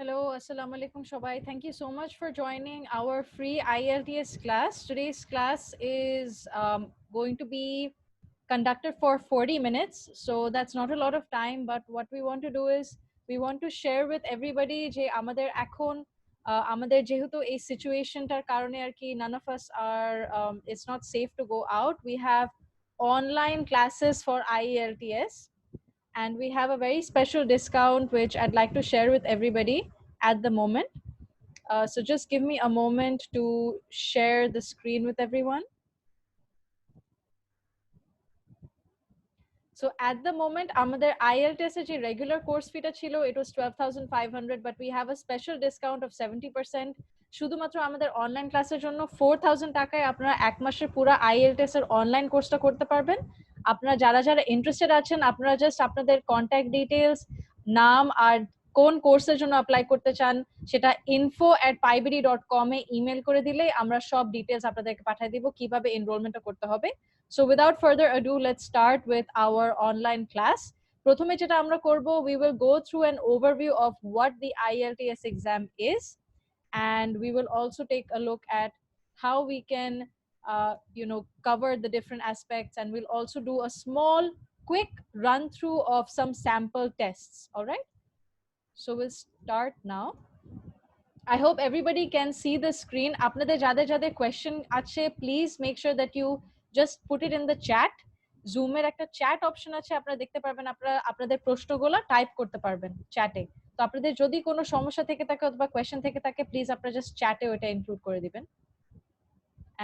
Hello, Assalamu alaikum Shobai. Thank you so much for joining our free IELTS class. Today's class is going to be conducted for 40 minutes. So that's not a lot of time, but what we want to do is we want to share with everybody যে আমাদের এখন আমাদের যেহেতু এই সিচুয়েশনটার কারণে আর কি none of us are it's not safe to go out. We have online classes for IELTS and we have a very special discount which I'd like to share with everybody at the moment. So just give me a moment to share the screen with everyone. So at the moment, আমাদের IELTS এর যে regular course fee টা ছিল, it was 12,500, but we have a special discount of 70%. শুধুমাত্র আমাদের online ক্লাসের জন্য 4,000 টাকায় আপনারা এক মাসের পুরো IELTS এর অনলাইন কোর্সটা করতে পারবেন। আপনারা যারা যারা ইন্টারেস্টেড আছেন আপনারা জাস্ট আপনাদের কন্ট্যাক্ট ডিটেইলস, নাম আর কোন কোর্সের জন্য অ্যাপ্লাই করতে চান সেটা info@pibidi.com এ ইমেল করে দিলে আমরা সব ডিটেইলস আপনাদেরকে পাঠিয়ে দিব কিভাবে এনরোলমেন্টটা করতে হবে। So without further ado, let's start with our online class. প্রথমে যেটা আমরা করব, we will go through an overview of what the IELTS exam is, and we will also take a look at how we can cover the different aspects, and we'll also do a small quick run through of some sample tests. All right, so we'll start now. I hope everybody can see the screen. আপনাদের যাদের যাদের question আছে, please make sure that you just put it in the chat. Zoom এর একটা chat option আছে, আপনারা দেখতে পারবেন, আপনারা আপনাদের প্রশ্নগুলো টাইপ করতে পারবেন চ্যাটে। তো আপনাদের যদি কোনো সমস্যা থেকে থাকে অথবা question থেকে থাকে, প্লিজ আপনারা just chatে ওটা ইনক্লুড করে দিবেন,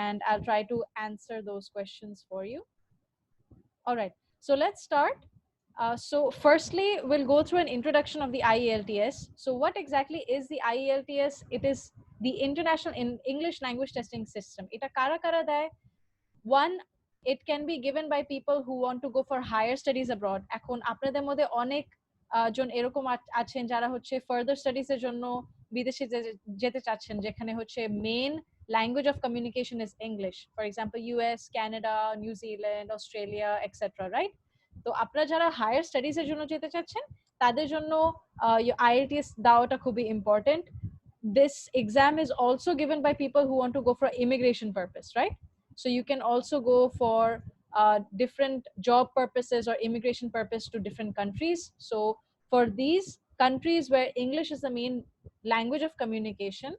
and I'll try to answer those questions for you. All right, so let's start. So firstly, we'll go through an introduction of the IELTS. So what exactly is the IELTS? It is the International English Language Testing System. Eta kara kara দেয়? One, it can be given by people who want to go for higher studies abroad. এখন আপনাদের মধ্যে অনেক জন এরকম আছেন যারা হচ্ছে further studies এর জন্য বিদেশে যেতে চাচ্ছেন, যেখানে হচ্ছে main language of communication is English. For example, US, Canada, New Zealand, Australia, etc. Right? তো আপনারা যারা হায়ার স্টাডিজ এর জন্য যেতে চাচ্ছেন তাদের জন্য IELTS দেওয়াটা খুবই important. This exam is also given by people who want to go for immigration purpose, right? So you can also go for different job purposes or immigration purpose to different countries. So for these countries where English is the main language of communication,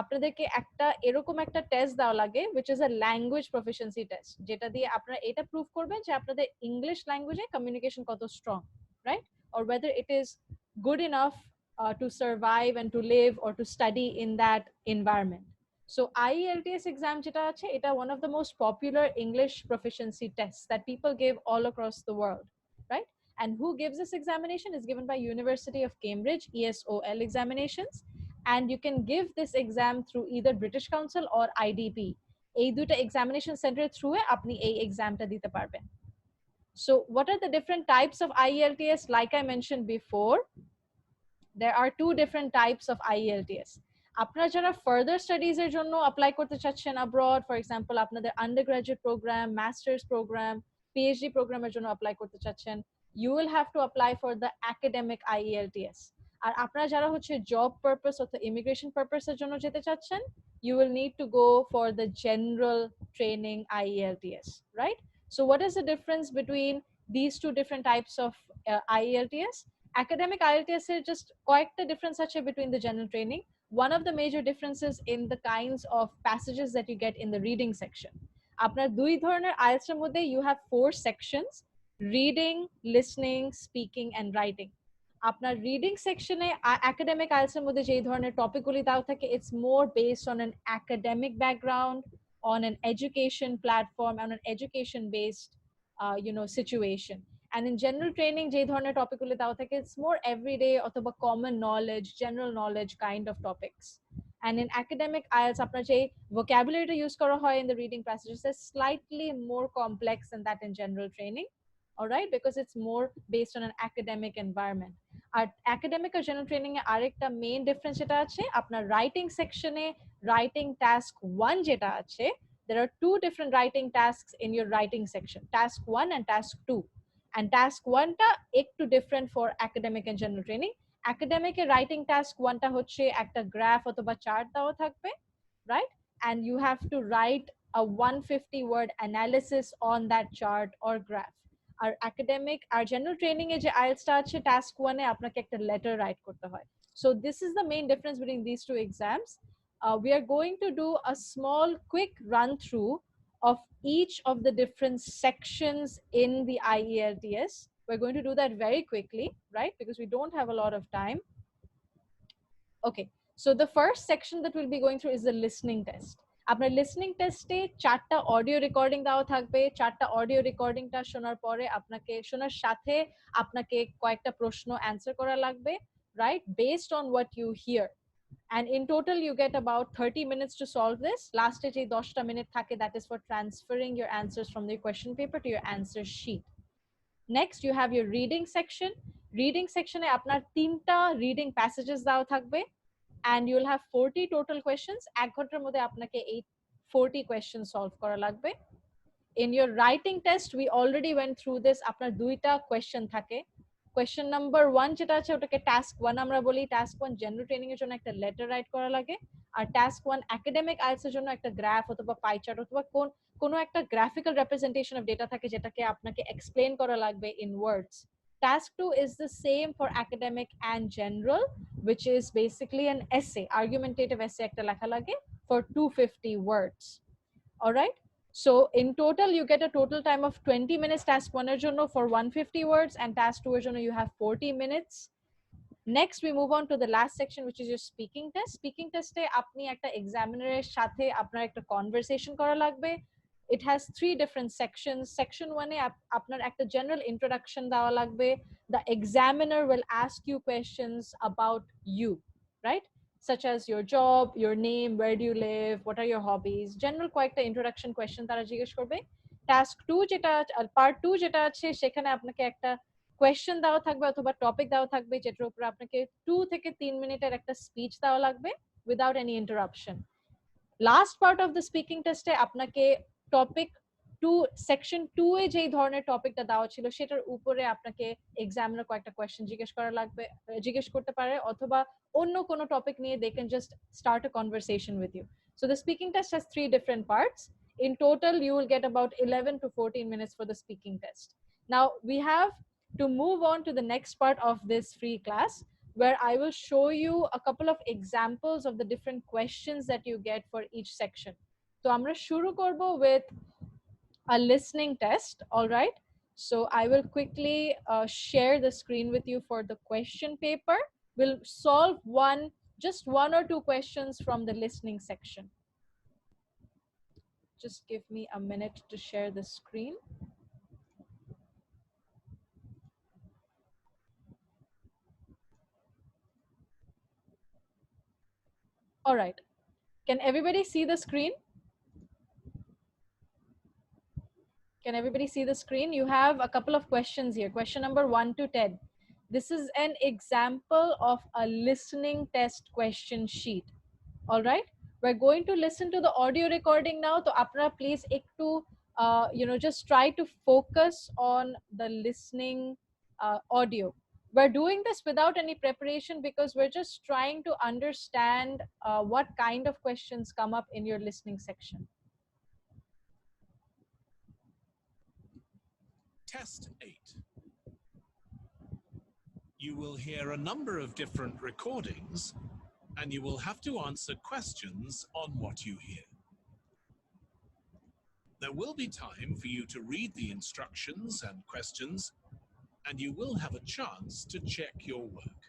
আপনাদেরকে একটা এরকম একটা test দেওয়া লাগে which is a language proficiency test, যেটা দিয়ে আপনারা এটা প্রুভ করবেন যে আপনাদের ইংলিশ ল্যাঙ্গুয়েজে কমিউনিকেশন কত strong, right? Or whether it is good enough to survive and to live or to study in that environment. So IELTS exam যেটা আছে এটা one of the most popular English proficiency tests that people give all across the world, right? And who gives this examination is given by University of Cambridge, ESOL examinations, and you can give this exam through either British Council or IDP. এই দুটো examination center through এ আপনি এই এক্সামটা দিতে পারবেন. So what are the different types of IELTS? Like I mentioned before, there are two different types of IELTS. আপনারা যারা further studies এর জন্য অ্যাপ্লাই করতে চাচ্ছেন abroad, for example আপনাদের undergraduate program, master's program, PhD প্রোগ্রামের জন্য অ্যাপ্লাই করতে চাচ্ছেন, you will have to apply for the academic IELTS. আর আপনারা যারা হচ্ছে জব পারপাস অথবা ইমিগ্রেশন পারপাসের জন্য যেতে চাচ্ছেন, you will need to go for the general training IELTS, right? So what is the difference between these two different types of IELTS? Academic IELTS এর just কয়েকটা difference আছে between the general training. One of the major differences in the kinds of passages that you get in the reading section. আপনার দুই ধরনের IELTS এর মধ্যে you have 4 sections: reading, listening, speaking and writing. আপনার রিডিং সেকশনে academic IELTS এর মধ্যে যেই ধরনের টপিকগুলি দেওয়া থাকে, it's more based on an academic background, on an education platform, on an education based situation. And in general training যেই ধরনের টপিকগুলি দেওয়া থাকে, it's more everyday অথবা common knowledge, general knowledge kind of topics. And in academic IELTS আপনার যে vocabulary use করা হয় in the reading passages is slightly more complex than that in general training. All right, because it's more based on an academic environment. আর academic আর general training এ আরেকটা main difference যেটা আছে, আপনার রাইটিং সেকশনে রাইটিং টাস্ক 1 যেটা আছে, there are two different writing tasks in your writing section, task 1 and task 2. And task 1 টা একটু different for academic and general training, academic A writing task 1 টা হচ্ছে একটা গ্রাফ অথবা চার্ট দেওয়া থাকবে, right? And you have to write a 150 word analysis on that chart or graph. R academic R general training এ যে IELTS টা আছে task 1 এ আপনাকে একটা letter write করতে হয়. So this is the main difference between these two exams. We are going to do a small quick run through of each of the different sections in the IELTS. We're going to do that very quickly, right? Because we don't have a lot of time. Okay, so the first section that we'll be going through is the listening test. আপনার listening টেস্টে 4টা audio recording দেওয়া থাকবে। 4টা audio রেকর্ডিংটা শোনার পরে আপনাকে শোনার সাথে আপনাকে কয়েকটা প্রশ্ন অ্যানসার করা লাগবে, right? Based on what you hear. And in total you get about 30 minutes to solve this. Last je 10টা minute থাকে, that is for transferring your answers from the question paper to your answer sheet. Next you have your reading section. Reading section এ আপনার 3টা reading passages দেওয়া থাকবে, and you'll have 40 total questions. 1 ঘন্টার মধ্যে আপনাকে এই 40 questions solve করা লাগবে। In your writing test we already went through this. আপনার 2টা question থাকে। Question number 1 যেটা আছে ওটাকে task 1 আমরা বলি। task 1 general training এর জন্য একটা letter write করা লাগে, আর task 1 academic IELTS এর জন্য একটা গ্রাফ অথবা পাই চার্ট অথবা কোনো একটা graphical representation of data থাকে যেটাকে আপনাকে explain করা লাগবে in words. Task 2 is the same for academic and general, which is basically an essay, argumentative essay একটা লেখা লাগে for 250 words. All right? So in total you get a total time of 20 minutes task 1 এর জন্য for 150 words, and task 2 এর জন্য you have 40 minutes. Next we move on to the last section, which is your speaking test. Speaking test এ আপনি একটা examiner এর সাথে আপনার একটা conversation করা লাগবে. It has 3 different sections. Section 1 এ আপনার একটা general introduction দেওয়া লাগবে. The examiner will ask you questions about you, right? Such as your job, your name, where do you live, what are your hobbies, general কয়েকটা introduction question তারা জিজ্ঞেস করবে। Task 2 যেটা part 2 যেটা আছে সেখানে আপনাকে একটা কোয়েশ্চেন দেওয়া থাকবে অথবা টপিক দেওয়া থাকবে যেটার উপর আপনাকে 2 থেকে 3 মিনিটের একটা স্পিচ দেওয়া লাগবে without any interruption. Last part of the speaking টেস্টে আপনাকে টপিক 2 সেকশন 2 এ যেই ধরনের টপিকটা দেওয়া ছিল সেটার উপরে আপনাকে এক্সামিনার কয়েকটা কোয়েশ্চেন জিজ্ঞেস করতে পারে, অথবা অন্য কোনো টপিক নিয়ে they can just start a conversation with you. So the speaking test has 3 different parts. In total you will get about 11 to 14 minutes for the speaking test. Now we have to move on to the next part of this free class, where I will show you a couple of examples of the different questions that you get for each section. So amra shuru korbo with a listening test. All right, so I will quickly share the screen with you for the question paper. We'll solve just one or two questions from the listening section. Just give me a minute to share the screen. All right, can everybody see the screen? Can everybody see the screen? You have a couple of questions here. Question number 1 to 10. This is an example of a listening test question sheet. All right, we're going to listen to the audio recording now. So apna please ektu just try to focus on the listening audio. We're doing this without any preparation because we're just trying to understand what kind of questions come up in your listening section. Test 8. You will hear a number of different recordings, and you will have to answer questions on what you hear. There will be time for you to read the instructions and questions, and you will have a chance to check your work.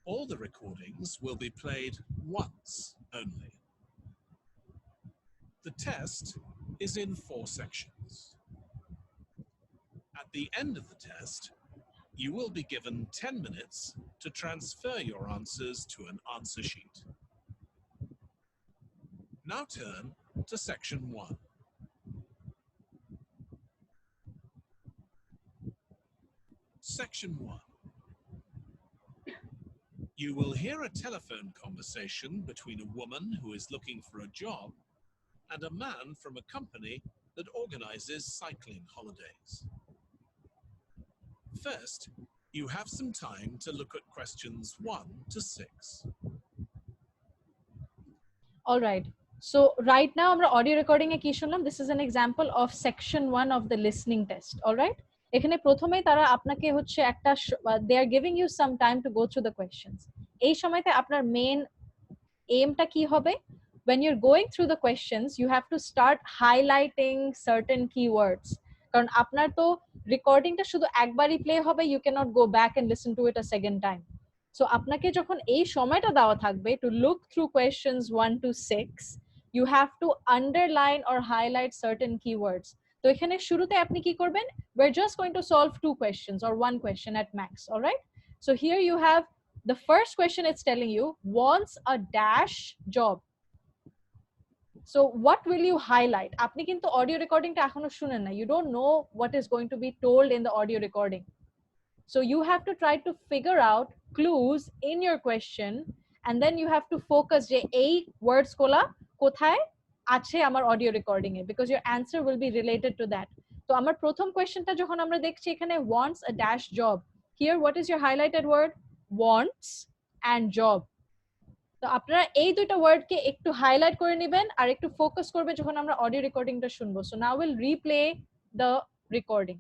All the recordings will be played once only. The test is in 4 sections. At the end of the test, you will be given 10 minutes to transfer your answers to an answer sheet. Now turn to section 1. Section 1. You will hear a telephone conversation between a woman who is looking for a job and a man from a company that organizes cycling holidays. First, You have some time to look at questions 1 to 6. All right. So right now আমরা audio recording এ কি শুনলাম? This is an example of section 1 of the listening test. All right. এখানে প্রথমেই তারা আপনাকে হচ্ছে একটা they are giving you some time to go through the questions. এই সময়তে আপনার main aimটা কি হবে? When you're going through the questions, you have to start highlighting certain keywords. কারণ আপনার তো রেকর্ডিংটা শুধু একবারই প্লে হবে, you cannot go back and listen to it a second time. So আপনাকে যখন এই সময়টা দেওয়া থাকবে to look through questions 1 to 6, you have to underline or highlight certain keywords. তো এখানে শুরুতে আপনি কি করবেন? We're just going to solve 2 questions or 1 question at max, all right? So here you have the first question. It's telling you wants a dash job. So what will you highlight? আপনি কিন্তু audio recording টা এখনো শুনেন না. You don't know what is going to be told in the audio recording. So you have to try to figure out clues in your question, and then you have to focus যে এই words গুলা কোথায় আছে আমার audio recording A, because your answer will be related to that. তো আমার প্রথম questionটা যখন আমরা দেখছি এখানে wants a dash job. Here what is your highlighted word? Wants and job. তো আপনারা এই দুইটা ওয়ার্ডকে একটু হাইলাইট করে নেবেন আর একটু ফোকাস করবে যখন আমরা অডিও রেকর্ডিংটা শুনবো. So now will replay the recording.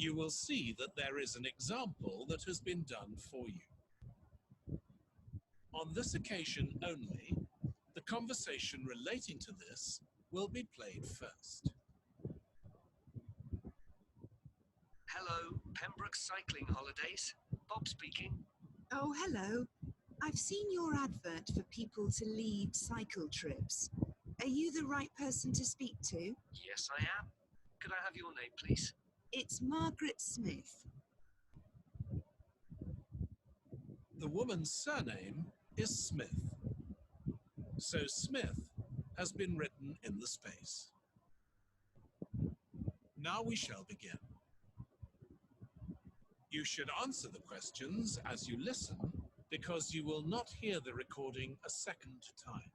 You will see that there is an example that has been done for you. On this occasion only, the conversation relating to this will be played first. Hello, Pembroke Cycling Holidays. Bob speaking. Oh, hello. I've seen your advert for people to lead cycle trips. Are you the right person to speak to? Yes, I am. Could I have your name, please? It's Margaret Smith. The woman's surname is Smith. So Smith has been written in the space. Now we shall begin. You should answer the questions as you listen, because you will not hear the recording a second time.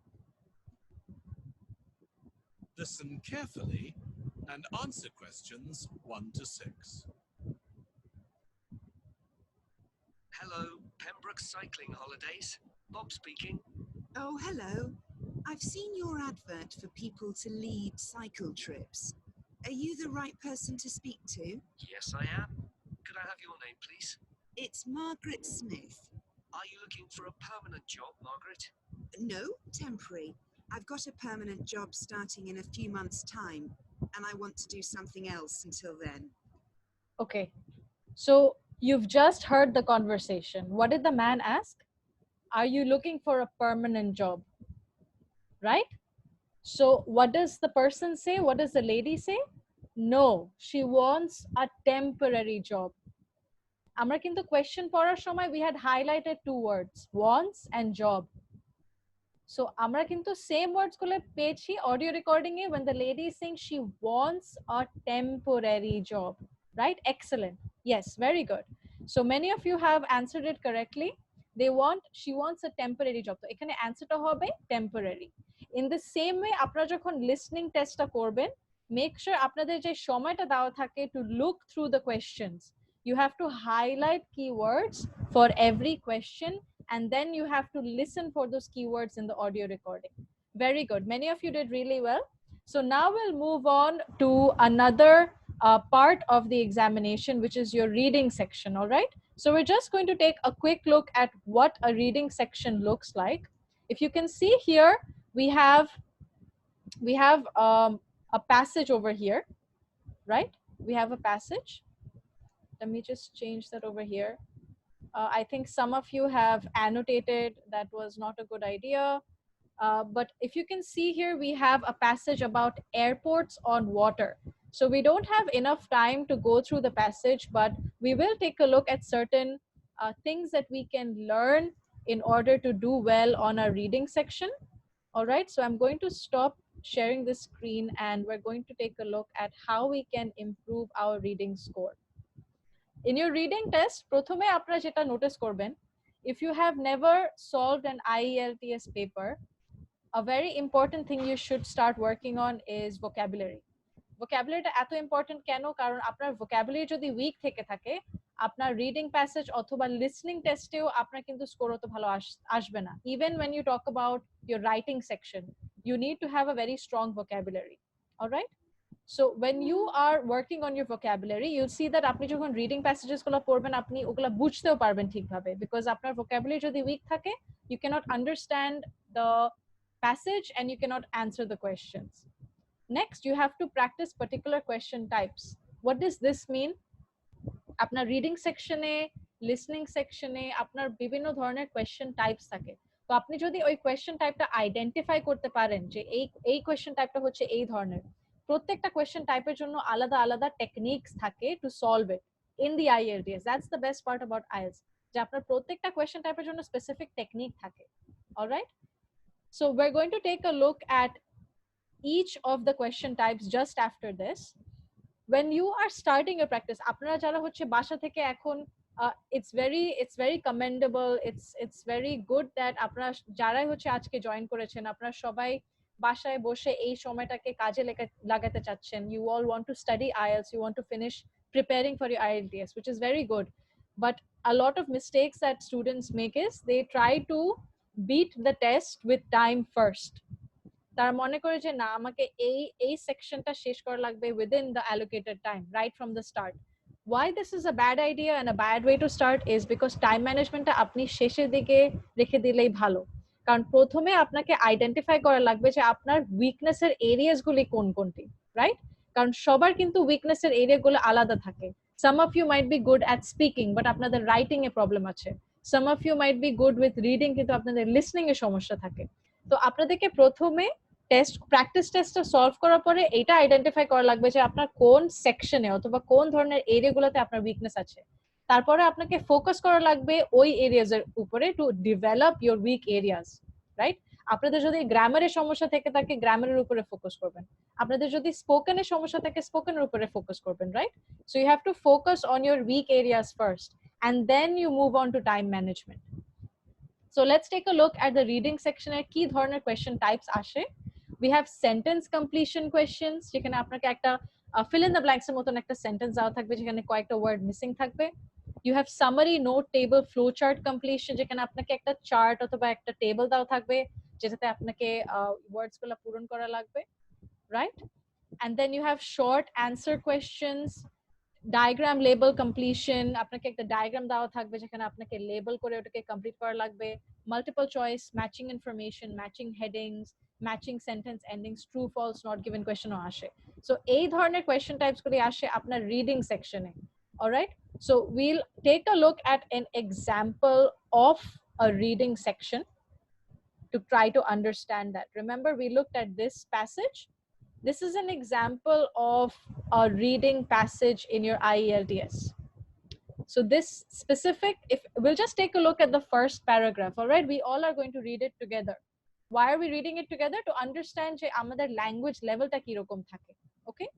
Listen carefully and answer questions 1 to 6. Hello, Pembroke Cycling Holidays. Bob speaking. Oh, hello. I've seen your advert for people to lead cycle trips. Are you the right person to speak to? Yes, I am. Could I have your name, please? It's Margaret Smith. Are you looking for a permanent job, Margaret? No, temporary. I've got a permanent job starting in a few months' time, and I want to do something else until then. Okay. So you've just heard the conversation. What did the man ask? Are you looking for a permanent job? Right? So what does the person say? What does the lady say? No, she wants a temporary job. আমরা কিন্তু question পড়ার সময় we had highlighted 2 words, wants and job. So আমরা কিন্তু same words গুলো পেয়েছি audio recording A when the lady is saying she wants a temporary job. Right? Excellent. Yes, very good. So many of you have answered it correctly. She wants a temporary job. তো এখানে answerটা হবে temporary. In the same way আপনারা যখন listening testটা করবেন, make sure আপনাদের যে সময়টা দেওয়া থাকে to look through the questions. You have to highlight keywords for every question, and then you have to listen for those keywords in the audio recording. Very good. Many of you did really well. So now we'll move on to another part of the examination, which is your reading section. All right. So we're just going to take a quick look at what a reading section looks like. If you can see here, we have a passage over here, right? We have a passage. Let me just change that over here. I think some of you have annotated that was not a good idea. But if you can see here, we have a passage about airports on water. So we don't have enough time to go through the passage, but we will take a look at certain things that we can learn in order to do well on our reading section. All right, so I'm going to stop sharing this screen and we're going to take a look at how we can improve our reading score. In your reading test, প্রথমে আপনারা যেটা notice করবেন, if you have never solved an IELTS paper, a very important thing you should start working on is vocabulary. ভোকাবুলারিটা এত important কেন? কারণ আপনার vocabulary যদি week থেকে থাকে, আপনার রিডিং প্যাসেজ অথবা লিসনিং টেস্টেও আপনার কিন্তু স্কোর অত ভালো আসবে না। Even when you talk about your writing section, you need to have a very strong vocabulary. All right? So when you are working on your vocabulary, you'll see that আপনি যখন reading passages গুলো পড়বেন, আপনি ওগুলা বুঝতেও পারবেন ঠিকভাবে, because আপনার vocabulary যদি উইক থাকে, you cannot understand the passage and you cannot answer the questions. Next, you have to practice particular question types. What does this mean? আপনার রিডিং সেকশনে, লিসনিং সেকশনে আপনার বিভিন্ন ধরনের কোয়েশ্চেন টাইপস থাকে। তো আপনি যদি ওই কোয়েশ্চেন টাইপটা আইডেন্টিফাই করতে পারেন যে এই কোয়েশ্চেন টাইপটা হচ্ছে এই ধরনের, প্রত্যেকটা কোয়েশ্চেন টাইপের জন্য আলাদা আলাদা টেকনিকস থাকে to solve it in the IELTS. That's the best part about IELTS, যে আপনার প্রত্যেকটা কোয়েশ্চেন টাইপের জন্য স্পেসিফিক টেকনিক থাকে। Alright, so we're going to take a look at each of the question types just after this. When you are starting your practice, আপনারা যারা হচ্ছে বাসা থেকে এখন, it's very commendable, it's very good that আপনারা যারাই হচ্ছে আজকে জয়েন করেছেন, আপনারা সবাই বাসায় বসে এই সময়টাকে কাজে লাগাতে চাচ্ছেন। You all want to study IELTS, you want to finish preparing for your IELTS, which is very good. But a lot of mistakes that students make is they try to beat the test with time first. তারা মনে করে যে না, আমাকে এই সেকশনটা শেষ করা লাগবে within the allocated time, right from the start. Why this is a bad idea and a bad way to start is because time managementটা আপনি শেষের দিকে রেখে দিলেই ভালো। কারণ প্রথমে আপনাকে আইডেন্টিফাই করা লাগবে যে আপনার উইকনেসের এরিয়াস গুলি কোন কোনটি, রাইট? কারণ সবার কিন্তু উইকনেসের এরিয়াগুলো আলাদা থাকে। Some of you might be good at speaking, but আপনাদের রাইটিং এ প্রবলেম আছে। Some of you might be good with reading, কিন্তু আপনাদের লিসনিং এ সমস্যা থাকে। তো আপনাদেরকে প্রথমে প্র্যাকটিস টেস্টটা সলভ করার পরে এটা আইডেন্টিফাই করা লাগবে যে আপনার কোন সেকশনে অথবা কোন ধরনের এরিয়াগুলোতে আপনার উইকনেস আছে। তারপরে আপনাকে ফোকাস করা লাগবে ওই এরিয়াজের উপরে to develop your weak areas, right? আপনাদের যদি গ্রামারের সমস্যা থেকে থাকে, গ্রামারের উপরে ফোকাস করবেন। আপনাদের যদি স্পোকেনের সমস্যা থাকে, স্পোকেনের উপরে ফোকাস করবেন, right? So you have to focus on your weak areas first and then you move on to time management. So let's take a look at the reading section এর কি ধরনের question types আসে। We have sentence completion questions, যেখানে আপনাকে একটা fill in the blanks এর মতন একটা সেন্টেন্স দেওয়া থাকবে যেখানে কয়েকটা ওয়ার্ড মিসিং থাকবে। You have summary, note, table, flow chart completion, যেখানে আপনাকে একটা চার্ট অথবা একটা টেবল দেওয়া থাকবে যেটাতে আপনাকে ওয়ার্ডস গুলো পূরণ করা লাগবে, right? And then you have short answer questions, diagram label completion, আপনাকে একটা ডায়াগ্রাম দেওয়া থাকবে যেখানে আপনাকে লেবেল করে ওটাকে কমপ্লিট করা লাগবে। Multiple choice, matching information, matching headings, matching sentence endings, true false, not given কোয়েশ্চেনও আসে। সো এই ধরনের কোয়েশ্চেন টাইপস গুলি আসে আপনার রিডিং সেকশনে। Alright, so will take a look at an example of a reading section to try to understand that. Remember, we looked at this passage. This is an example of a reading passage in your IELTS. So this specific, if we'll just take a look at the first paragraph, all right? We all are going to read it together. Why are we reading it together? To understand যে আমাদের language levelটা কি রকম থাকে, okay?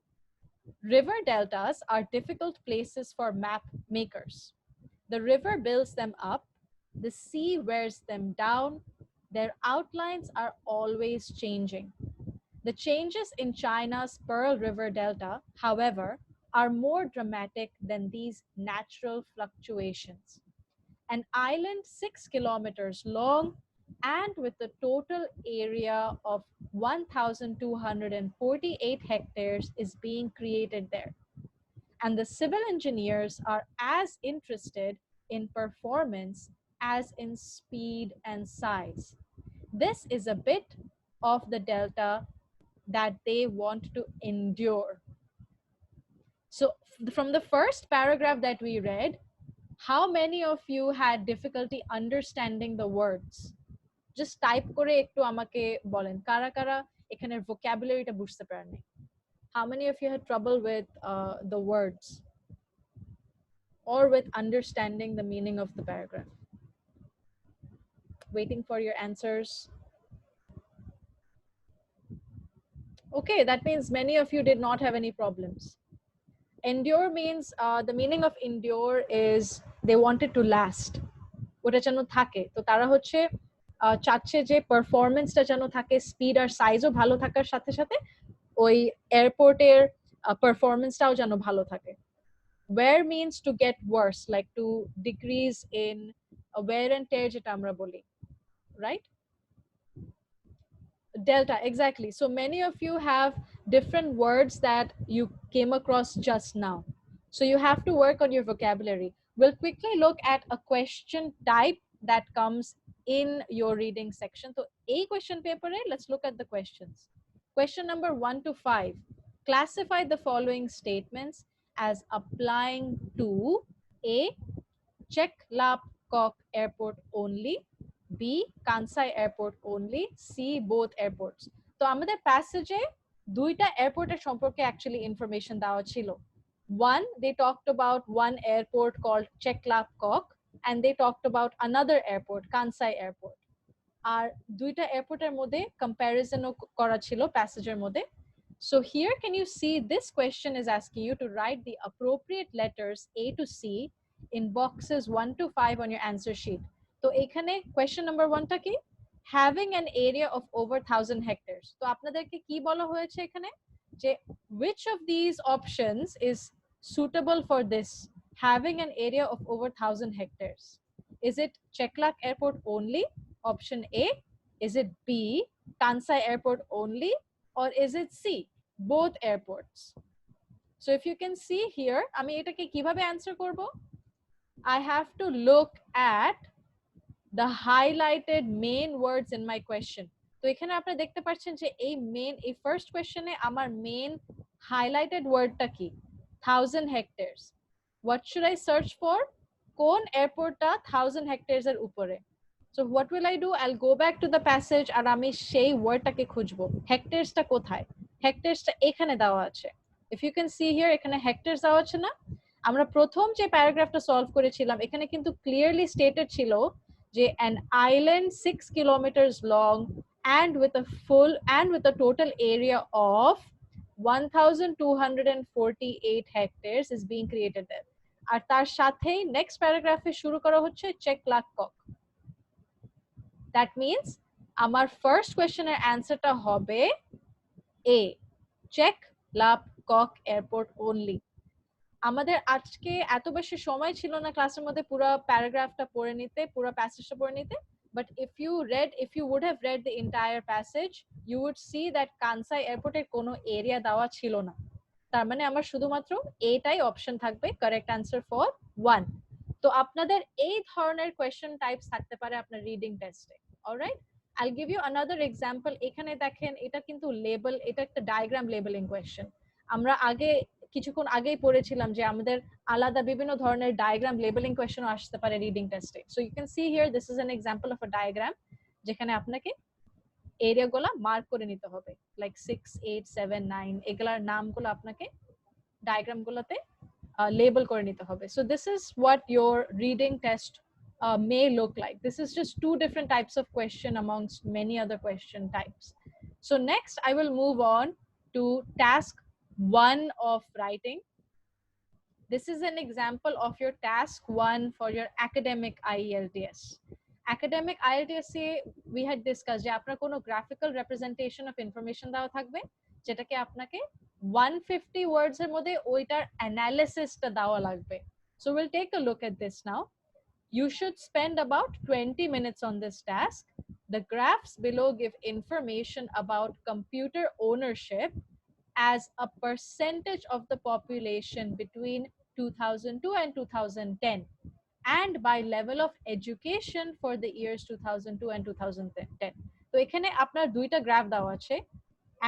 River deltas are difficult places for map makers. The river builds them up, the sea wears them down, their outlines are always changing. The changes in China's Pearl River Delta, however, are more dramatic than these natural fluctuations. An island 6 kilometers long and with a total area of 1,248 hectares is being created there. And the civil engineers are as interested in performance as in speed and size. This is a bit of the delta that they want to endure. So from the first paragraph that we read, how many of you had difficulty understanding the words? Just type করে একটু আমাকে বলেন কারা কারা এখানের vocabularyটা বুঝতে পারেননি। How many of you had trouble with the words or with understanding the meaning of the paragraph? Waiting for your answers. Okay, that means many of you did not have any problems. Endure means, the meaning of endure is they wanted to last. ওটা যেন থাকে, তো তারা হচ্ছে চাচ্ছে যে পারফরম্যান্সটা যেন থাকে, স্পিড আর সাইজও ভালো থাকার সাথে সাথে ওই এয়ারপোর্টের পারফরমেন্সটাও যেন ভালো থাকে। wear means to get worse, like to decrease in wear and tear যেটা আমরা বলি, right? Delta, exactly. So many of you have different words that you came across just now, so you have to work on your vocabulary. We'll quickly look at a question type that comes in your reading section. So a question paper, let's look at the questions. Question number 1 to 5. Classify the following statements as applying to a check lap Kok airport only, B Kansai airport only, C both airports. তো আমাদের প্যাসেজে দুইটা এয়ারপোর্টের সম্পর্কে actually information দেওয়া ছিল. One, they talked about one airport called Cheklap Kok, and they talked about another airport, Kansai airport. আর দুইটা এয়ারপোর্টের মধ্যে কম্প্যারিজনও করা ছিল প্যাসেজের মধ্যে. So here can you see this question is asking you to write the appropriate letters A to C in boxes 1 to 5 on your answer sheet. তো এখানে question number 1 টা কি? Having an area of over 1000 hectares. তো আপনাদেরকে কি বলা হয়েছে এখানে যে which of these options is suitable for this having an area of over 1000 hectares? Is it Cheklak airport only, option A? Is it B Kansai airport only, or is it C both airports? So if you can see here, আমি এটাকে কিভাবে answer করব? I have to look at the highlighted main words in my question. তো এখানে আপনারা দেখতে পাচ্ছেন যে এই ফার্স্ট কোশ্চেনে আমার মেইন হাইলাইটেড ওয়ার্ডটা কি? 1000 hectares. What should I search for? কোন এয়ারপোর্টটা 1000 hectares এর উপরে? So what will I do? I'll go back to the passage আর আমি সেই ওয়ার্ডটাকে খুঁজবো। হেক্টারসটা কোথায়? হেক্টারসটা এখানে দেওয়া আছে। If you can see here, এখানে হেক্টারস দেওয়া আছে না? আমরা প্রথম যে প্যারাগ্রাফটা সলভ করেছিলাম এখানে কিন্তু ক্লিয়ারলি স্টেটেড ছিল যে an island 6 kilometers long and with a total area of 1248 hectares is being created there. আর তার সাথেই নেক্সট প্যারাগ্রাফে শুরু করা হচ্ছে চেকলাক কক. That means আমার ফার্স্ট কোয়েশ্চেনের অ্যান্সারটা হবে A Chek Lap Kok airport only. আমাদের আজকে এত বেশি সময় ছিল না ক্লাসের মধ্যে পুরো প্যারাগ্রাফটা পড়ে নিতে, পুরো প্যাসেজটা পড়ে নিতে, but if you would have read the entire passage you would see that কানসাই এয়ারপোর্টের কোনো এরিয়া দেওয়া ছিল না. তার মানে আমার শুধুমাত্র এটাই অপশন থাকবে কারেক্ট অ্যান্সার ফর 1. তো আপনাদের এই ধরনের কোয়েশ্চেন টাইপস থাকতে পারে আপনার রিডিং টেস্টে. Alright, I'll give you another example. এখানে দেখেন এটা কিন্তু লেবেল, এটা একটা ডায়াগ্রাম লেবেলিং কোয়েশ্চেন. আমরা কিছুক্ষণ আগেই পড়েছিলাম যে আমাদের আলাদা বিভিন্ন ধরনের ডায়াগ্রাম লেবেলিং কোয়েশ্চেনও আসতে পারে রিডিং টেস্টে. So you can see here this is an example of a diagram যেখানে আপনাকে এরিয়াগুলো মার্ক করে নিতে হবে, লাইক 6, 8, 7, 9 এগুলার নামগুলো আপনাকে ডায়াগ্রামগুলোতে label করে নিতে হবে. So this is what your reading test may look like. This is just two different types of question amongst many other question types. So next I will move on to task 1 of writing. This is an example of your task 1 for your academic IELTS. Academic IELTS we had discussed যে আপনার কোনো graphical representation of information দেওয়া থাকবে যেটাকে আপনাকে 150 words এর মধ্যে ওইটার অ্যানালিসিসটা দেওয়া লাগবে. So we'll take a look at this now. You should spend about 20 minutes on this task. The graphs below give information about computer ownership as a percentage of the population between 2002 and 2010 and by level of education for the years 2002 and 2010. তো এখানে আপনার দুইটা graph দেওয়া আছে.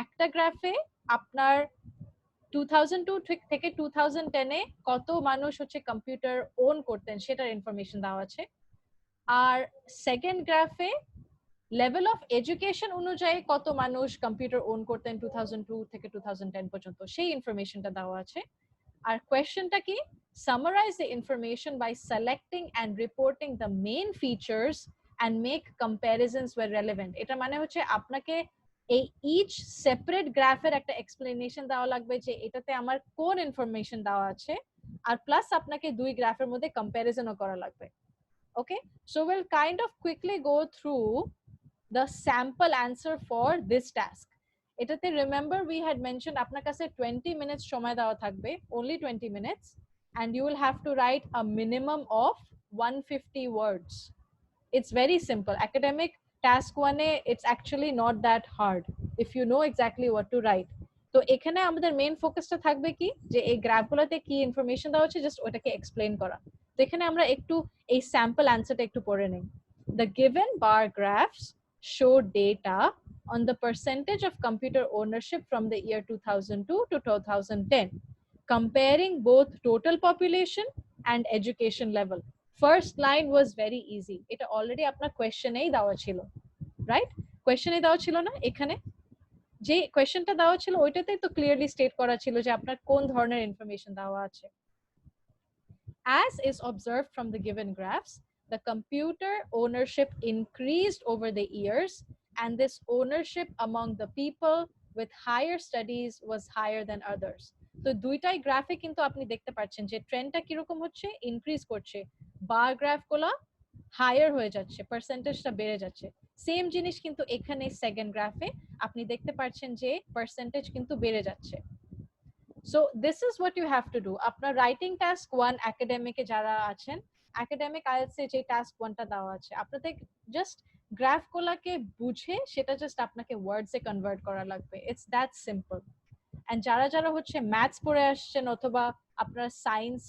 একটা গ্রাফে আপনার 2002 থেকে 2010 এ কত মানুষ হচ্ছে কম্পিউটার ওন করতেন সেটার ইনফরমেশন দেওয়া আছে. আর সেকেন্ড গ্রাফে লেভেল অফ এডুকেশন অনুযায়ী কত মানুষ কম্পিউটার ওন করতেন 2002 থেকে 2010 পর্যন্ত সেই ইনফরমেশনটা দেওয়া আছে. আর কোয়েশ্চেনটা কি? Summarize the information by selecting and reporting the main features and make comparisons where relevant. এটা মানে হচ্ছে আপনাকে এই ইচ সেপারেট গ্রাফের একটা এক্সপ্লেনেশন দেওয়া লাগবে যে এটাতে আমার কোন ইনফরমেশন দেওয়া আছে, আর প্লাস আপনাকে দুই গ্রাফের মধ্যে কম্প্যারিজনও করা লাগবে. Okay, so will kind of quickly go through the sample answer for this task. এটাতে remember we had mentioned আপনার কাছে 20 minutes সময় দেওয়া থাকবে, only 20 minutes, and you will have to write a minimum of 150 words. It's very simple. Academic task 1 it's actually not that hard if you know exactly what to write. তো এখানে আমাদের main ফোকাসটা থাকবে কি, যে এই গ্রাফগুলোতে কি ইনফরমেশন দেওয়া হচ্ছে জাস্ট ওটাকে এক্সপ্লেইন করা। তো এখানে আমরা একটু এই স্যাম্পল অ্যান্সারটা একটু পড়ে নিই। The given bar graphs show data on the percentage of computer ownership from the year 2002 to 2010, comparing both total population and education level. First line was very easy. এটা অলরেডি আপনার কোয়েশ্চেনেই দেওয়া ছিল, রাইট? কোয়েশ্চেনে দেওয়া ছিল না, এখানে যে কোয়েশ্চেনটা দেওয়া ছিল ওইটাতেই তো ক্লিয়ারলি স্টেট করা ছিল যে আপনার কোন ধরনের ইনফরমেশন দেওয়া আছে। As is observed from the given graphs, the computer ownership increased over the years, and this ownership among the people with higher studies was higher than others. তো দুইটাই গ্রাফে কিন্তু আপনি দেখতে পাচ্ছেন যে ট্রেন্ডটা কিরকম হচ্ছে, ইনক্রিজ করছে, বার গ্রাফগুলো হায়ার হয়ে যাচ্ছে, পার্সেন্টেজটা বেড়ে যাচ্ছে। সেম জিনিস কিন্তু এখানে সেকেন্ড গ্রাফে আপনি দেখতে পাচ্ছেন যে পার্সেন্টেজ কিন্তু বেড়ে যাচ্ছে। So this is what you have to do. আপনার রাইটিং টাস্ক 1 একাডেমিকে যারা আছেন, একাডেমিক আইএলটিএস এ যে টাস্ক 1টা দেওয়া আছে, আপনাদের জাস্ট গ্রাফগুলোকে বুঝে সেটা জাস্ট আপনাকে ওয়ার্ডসে কনভার্ট করা লাগবে। It's that simple. এন্ড যারা যারা হচ্ছে ম্যাথস পড়ে আসছেন অথবা আপনারা সায়েন্স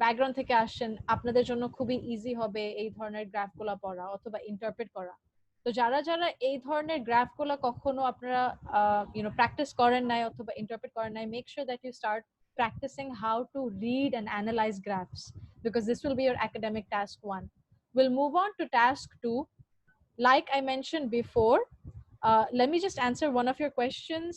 ব্যাকগ্রাউন্ড থেকে আসছেন, আপনাদের জন্য খুবই ইজি হবে এই ধরনের গ্রাফগুলো পড়া অথবা ইন্টারপ্রেট করা। তো যারা যারা এই ধরনের গ্রাফগুলো কখনো আপনারা প্র্যাকটিস করেন নাই অথবা ইন্টারপ্রেট করেন নাই, make sure that you start practicing how to read and analyze graphs, because this will be your academic task 1. We'll move on to task 2. Like I mentioned before, let me just answer one of your questions.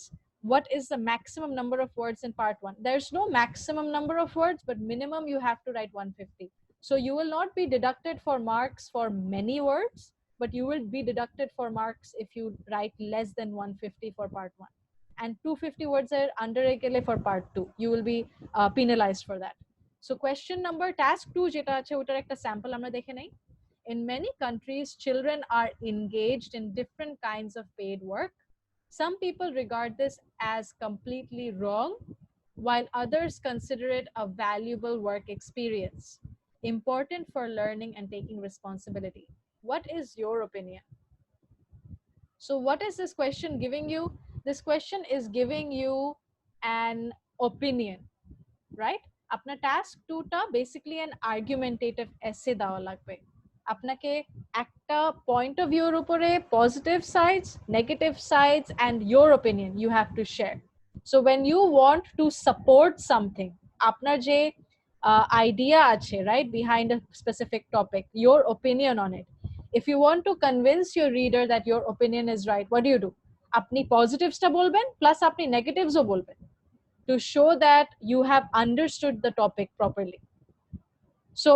What is the maximum number of words in part 1? There's no maximum number of words, but minimum you have to write 150. So you will not be deducted for marks for many words, but you will be deducted for marks if you write less than 150 for part 1. And 250 words are under for part 2. You will be penalized for that. So question number, task 2 যেটা আছে ওটার একটা sample আমরা দেখে নেই। In many countries, children are engaged in different kinds of paid work. Some people regard this as completely wrong, while others consider it a valuable work experience, important for learning and taking responsibility. What is your opinion? So what is this question giving you? This question is giving you an opinion, right? আপনার task 2টা basically an argumentative essay দেওয়া লাগবে। আপনাকে একটা point of ভিউর উপরে positive sides, negative sides and your opinion you have to share. So when you want to support something, আপনার যে আইডিয়া আছে, right, behind a specific topic, your opinion on it, if you want to convince your reader that your opinion is right, what do? আপনি পজিটিভসটা বলবেন plus আপনি নেগেটিভসও বলবেন, to show that you have understood the topic properly. So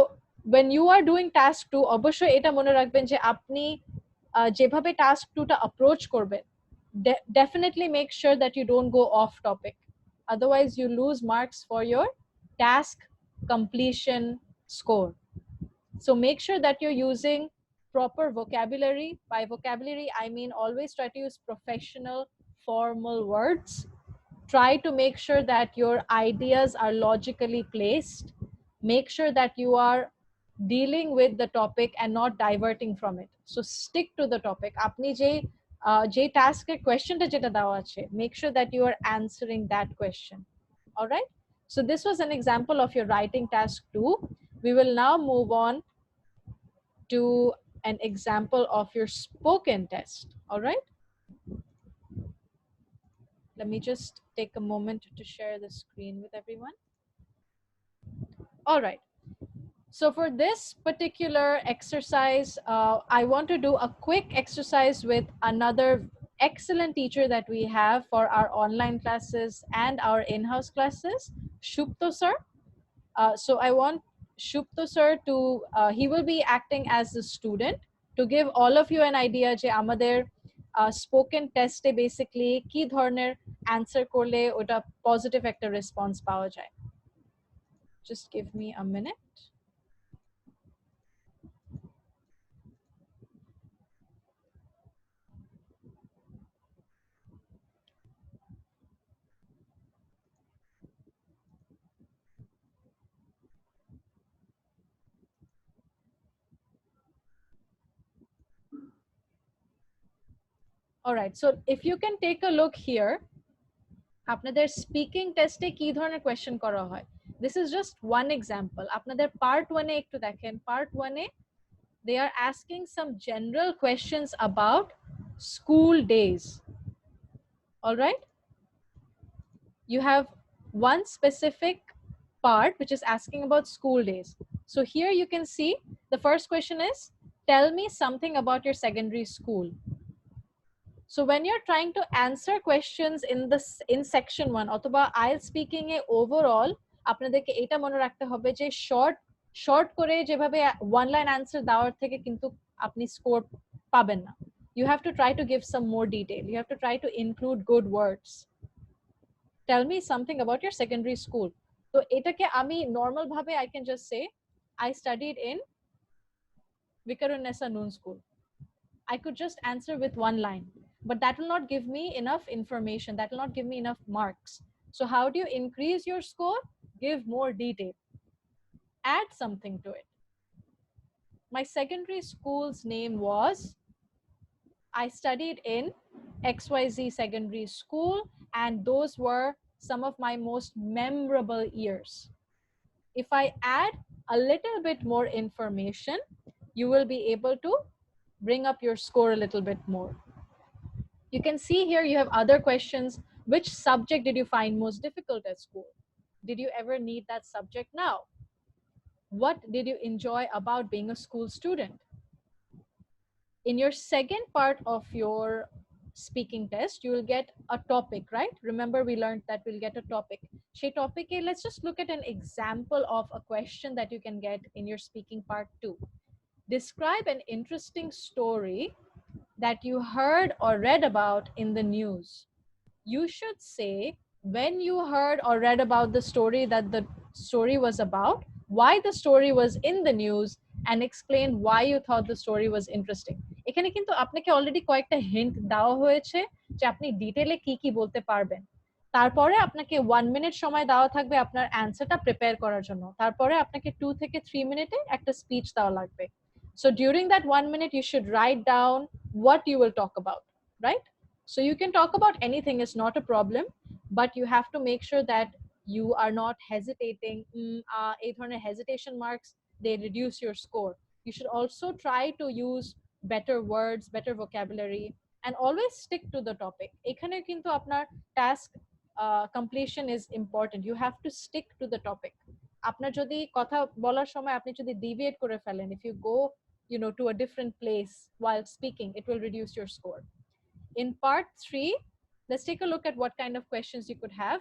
when you are doing task 2, অবশ্যই এটা মনে রাখবেন যে আপনি যেভাবে task 2টা approach করবেন, definitely make sure that you don't go off topic, otherwise you lose marks for your task completion score. So make sure that you're using proper vocabulary. By vocabulary I mean always try to use professional formal words. Try to make sure that your ideas are logically placed. Make sure that you are dealing with the topic and not diverting from it. So stick to the topic. Apni je task question ta jeta dawa ache, make sure that you are answering that question. All right, so this was an example of your writing task 2. We will now move on to an example of your spoken test. All right, let me just take a moment to share the screen with everyone. All right, so for this particular exercise, I want to do a quick exercise with another excellent teacher that we have for our online classes and our in-house classes, Shupto sir. So I want Shupto sir to, he will be acting as a student to give all of you an idea যে আমাদের spoken test এ basically কি ধরনের answer করলে ওটা positive একটা response পাওয়া যায়. Just give me a minute. All right, so if you can take a look here, আপনাদের স্পিকিং টেস্টে কি ধরনের কোয়েশ্চেন করা হয়, this is just one example. আপনাদের পার্ট 1 এ একটু দেখেন, part 1 A they are asking some general questions about school days. All right, you have one specific part which is asking about school days. So here you can see the first question is, tell me something about your secondary school. So when you're trying to answer questions in section 1 অথবা IELTS speaking এ overall, আপনাদেরকে এটা মনে রাখতে হবে যে short করে যেভাবে one line answer দেওয়ার থেকে কিন্তু আপনি score পাবেন না। You have to try to give some more detail. You have to try to include good words. Tell me something about your secondary school. তো এটাকে আমি normal ভাবে I can just say I studied in Vikarunessa Noon School. I could just answer with one line, but that will not give me enough information. That will not give me enough marks. So how do you increase your score? Give more detail. Add something to it. My secondary school's name was, I studied in XYZ secondary school, and those were some of my most memorable years. If I add a little bit more information, you will be able to bring up your score a little bit more. You can see here you have other questions. Which subject did you find most difficult at school? Did you ever need that subject now? What did you enjoy about being a school student? In your second part of your speaking test, you will get a topic, right? Remember we learned that we'll get a topic. She topic, let's just look at an example of a question that you can get in your speaking part 2. Describe an interesting story that you heard or read about in the news. You should say when you heard or read about the story that the story was about, why the story was in the news, and explain why you thought the story was interesting. এখানে কিন্তু আপনাকে already কয়েকটা hint দেওয়া হয়েছে যে আপনি ডিটেইলে কি কি বলতে পারবেন। তারপরে আপনাকে 1 মিনিট সময় দেওয়া থাকবে আপনার অ্যানসারটা প্রিপেয়ার করার জন্য। তারপরে আপনাকে 2 থেকে 3 মিনিটে একটা স্পিচ দেওয়া লাগবে। So during that 1 minute, you should write down what you will talk about, right? So you can talk about anything, it's not a problem, but you have to make sure that you are not hesitating. এই ধরনের hesitation marks, they reduce your score. You should also try to use better words, better vocabulary, and always stick to the topic. এখানে কিন্তু আপনার task completion is important. You have to stick to the topic. আপনার যদি কথা বলার সময় আপনি যদি deviate করে ফেলেন, if you go to a different place while speaking, it will reduce your score. In part 3, let's take a look at what kind of questions you could have.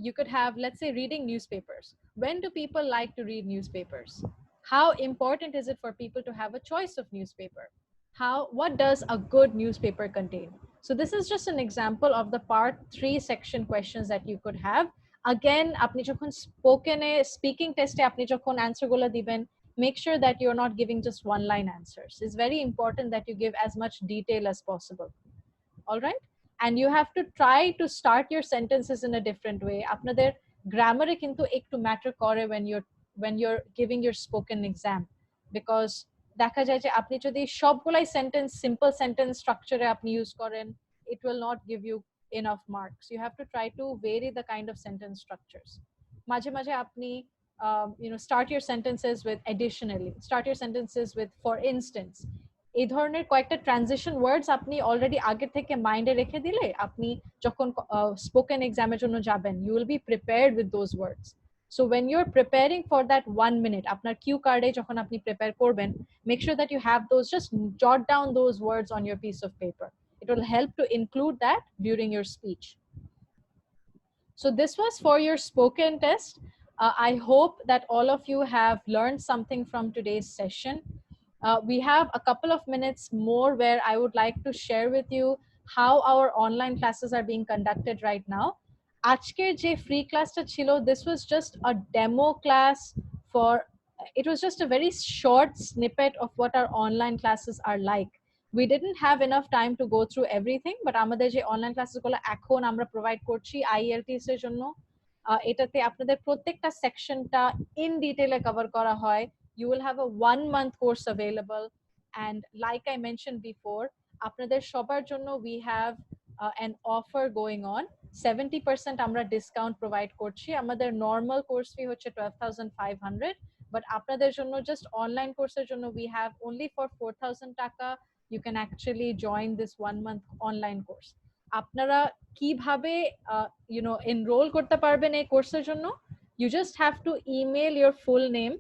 You could have, let's say, reading newspapers. When do people like to read newspapers? How important is it for people to have a choice of newspaper? What does a good newspaper contain? So this is just an example of the part 3 section questions that you could have. Again, আপনি যখন speaking test আপনি যখন answer গুলো দিবেন, make sure that you're not giving just one line answers. It's very important that you give as much detail as possible. All right, and you have to try to start your sentences in a different way. আপনাদের grammar এ কিন্তু একটু matter করে when you're giving your spoken exam, because দেখা যায় যে আপনি যদি সবগুলাই সেন্টেন্স সিম্পল সেন্টেন্স স্ট্রাকচারে আপনি ইউজ করেন, it will not give you enough marks. You have to try to vary the kind of sentence structures. মাঝে মাঝে আপনি start your sentences with additionally, start your sentences with for instance. এই ধরনের কয়েকটা transition ওয়ার্ডস আপনি already আগে থেকে মাইন্ডে রেখে দিলে আপনি যখন স্পোকেন এক্সামের জন্য যাবেন, you will be prepared with those words. So when you're preparing for that 1 minute, আপনার কিউ কার্ডে যখন আপনি প্রিপেয়ার করবেন, make sure that you have those, just jot down those words on your piece of paper. It will help to include that during your speech. So this was for your spoken test. I hope that all of you have learned something from today's session. We have a couple of minutes more where I would like to share with you how our online classes are being conducted right now. আজকের যে free classটা ছিল, this was just a demo class for, it was just a very short snippet of what our online classes are like. We didn't have enough time to go through everything, but আমাদের যে online ক্লাসেসগুলো এখন আমরা provide করছি IELTS এর জন্য, এটাতে আপনাদের প্রত্যেকটা সেকশনটা ইন ডিটেইলে কভার করা হয়. You will have a 1-month course available, and like I mentioned before, আপনাদের সবার জন্য we have an offer going on. 70% আমরা ডিসকাউন্ট প্রোভাইড করছি। আমাদের নরমাল কোর্স ফি হচ্ছে 12,500, বাট আপনাদের জন্য জাস্ট অনলাইন কোর্সের জন্য we have only for 4,000 টাকা you can actually join this 1 month online course. আপনারা কিভাবে enroll করতে পারবেন এই কোর্সের জন্য? You just have to email your full name,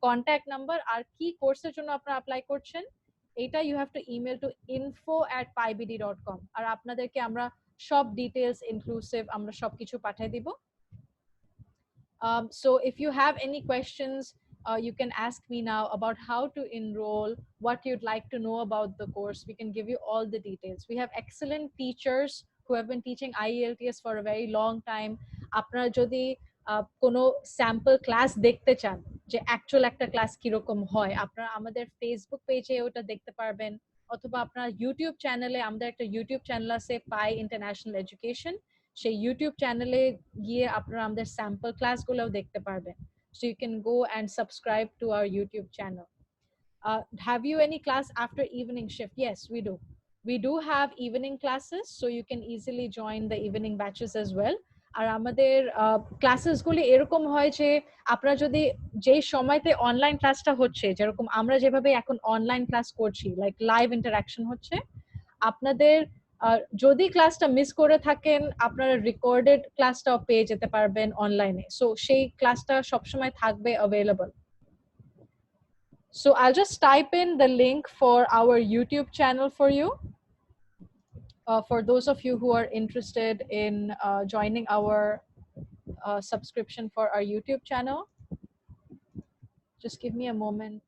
contact number আর কি কোর্সের জন্য আপনারা অ্যাপ্লাই করছেন এটা you have to email to info@pybd.com আর আপনাদেরকে আমরা সব ডিটেইলস ইনক্লুসিভ আমরা সবকিছু পাঠিয়ে দিব। So if you have any questions, you can ask me now about how to enroll, what you'd like to know about the course. We can give you all the details. We have excellent teachers who have been teaching IELTS for a very long time. আপনারা যদি কোনো sample class দেখতে চান যে actual একটা class কিরকম হয়, আপনারা আমাদের ফেসবুক পেজে ওটা দেখতে পারবেন, অথবা আপনার ইউটিউব চ্যানেলে, আমাদের একটা ইউটিউব চ্যানেল আছে পাই ইন্টারন্যাশনাল এডুকেশন, সেই ইউটিউব চ্যানেলে গিয়ে আপনারা আমাদের স্যাম্পল ক্লাসগুলোও দেখতে পারবেন। So you can go and subscribe to our YouTube channel. Have you any class after evening shift? Yes, we do. We do have evening classes, so you can easily join the evening batches as well. আর আমাদের ক্লাসেসগুলি এরকম হয় যে আপনারা যদি যেই সময়তে online ক্লাসটা হচ্ছে, যেরকম আমরা যেভাবে এখন অনলাইন ক্লাস করছি, লাইক লাইভ ইন্টারাকশন হচ্ছে, আপনাদের যদি ক্লাসটা মিস করে থাকেন আপনারা রেকর্ডেড ক্লাসটাও পেয়ে যেতে পারবেন অনলাইনে। সো সেই ক্লাসটা সবসময় থাকবে available. So I'll just type in the link for our YouTube channel for you. For those of you who are interested in joining our subscription for our YouTube channel, just give me a moment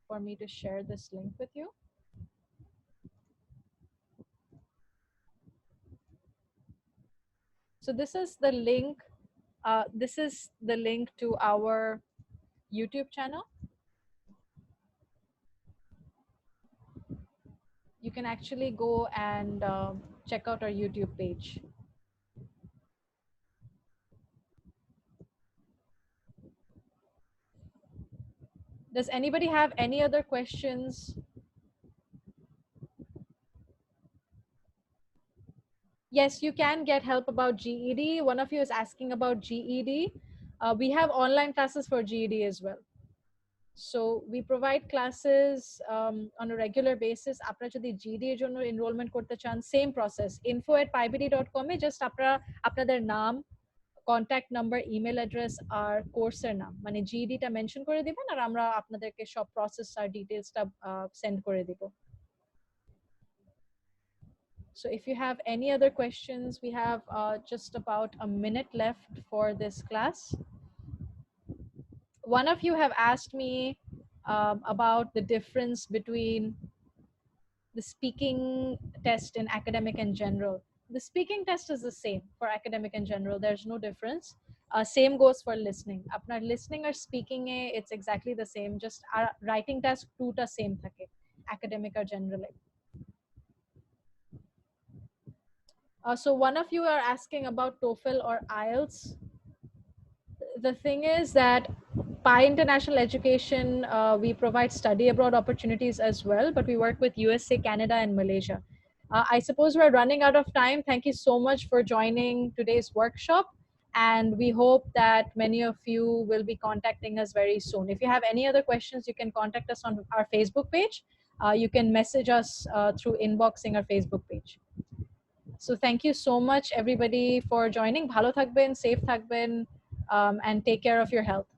for me to share this link with you. So this is the link. This is the link to our YouTube channel. You can actually go and check out our YouTube page. Does anybody have any other questions? Yes, you can get help about GED. One of you is asking about GED. We have online classes for GED as well. So we provide classes on a regular basis. আপনারা যদি GED এর জন্য enrollment করতে চান, same process, info@pybd.com এ just আপনারা আপনাদের নাম, contact number, email address আর কোর্সের নাম মানে জিইডিটা মেনশন করে দিবেন আর আমরা আপনাদেরকে সব প্রসেস আর ডিটেইলসটা সেন্ড করে দিব। So if you have any other questions, we have just about a minute left for this class. One of you have asked me about the difference between the speaking test in academic and general. The speaking test is the same for academic and general. There's no difference. Same goes for listening. Apnar listening or speaking, it's exactly the same. Just our writing test two same thake, academic or general. So one of you are asking about TOEFL or IELTS. The thing is that by international education, we provide study abroad opportunities as well, but we work with USA, Canada, and Malaysia. I suppose we're running out of time. Thank you so much for joining today's workshop. And we hope that many of you will be contacting us very soon. If you have any other questions, you can contact us on our Facebook page. You can message us through inboxing our Facebook page. So thank you so much, everybody, for joining. Bhalo thakben, safe thakben, and take care of your health.